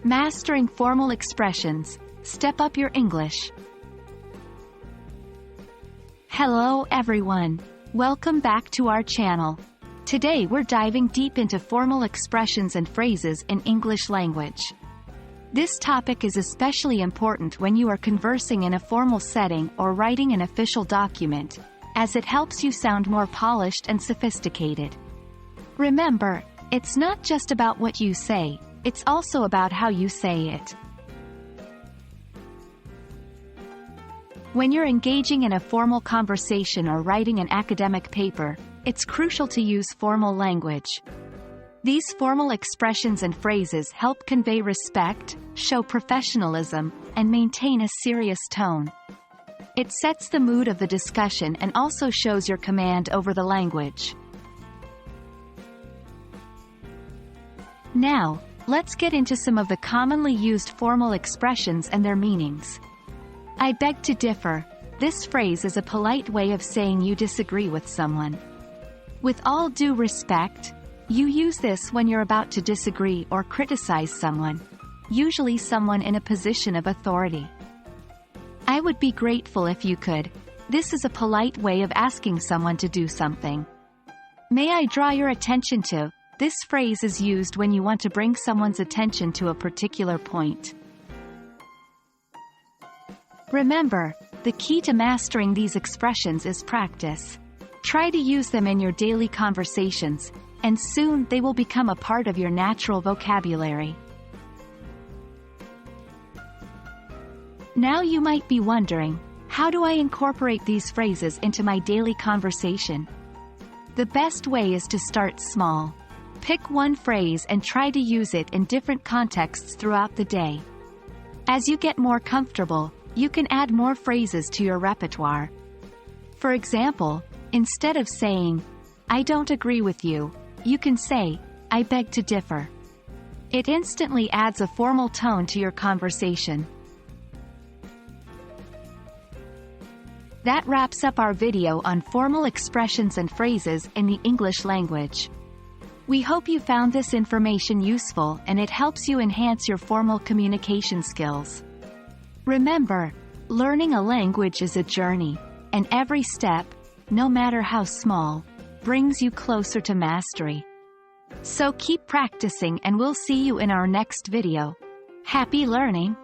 Mastering formal expressions. Step up your English. Hello everyone. Welcome back to our channel. Today we're diving deep into formal expressions and phrases in English language. This topic is especially important when you are conversing in a formal setting or writing an official document, as it helps you sound more polished and sophisticated. Remember, it's not just about what you say, it's also about how you say it. When you're engaging in a formal conversation or writing an academic paper, it's crucial to use formal language. These formal expressions and phrases help convey respect, show professionalism, and maintain a serious tone. It sets the mood of the discussion and also shows your command over the language. Now, let's get into some of the commonly used formal expressions and their meanings. I beg to differ. This phrase is a polite way of saying you disagree with someone. With all due respect, you use this when you're about to disagree or criticize someone, usually someone in a position of authority. I would be grateful if you could. This is a polite way of asking someone to do something. May I draw your attention to? This phrase is used when you want to bring someone's attention to a particular point. Remember, the key to mastering these expressions is practice. Try to use them in your daily conversations, and soon they will become a part of your natural vocabulary. Now you might be wondering, how do I incorporate these phrases into my daily conversation? The best way is to start small. Pick one phrase and try to use it in different contexts throughout the day. As you get more comfortable, you can add more phrases to your repertoire. For example, instead of saying, "I don't agree with you," you can say, "I beg to differ." It instantly adds a formal tone to your conversation. That wraps up our video on formal expressions and phrases in the English language. We hope you found this information useful and it helps you enhance your formal communication skills. Remember, learning a language is a journey, and every step, no matter how small, brings you closer to mastery. So keep practicing and we'll see you in our next video. Happy learning!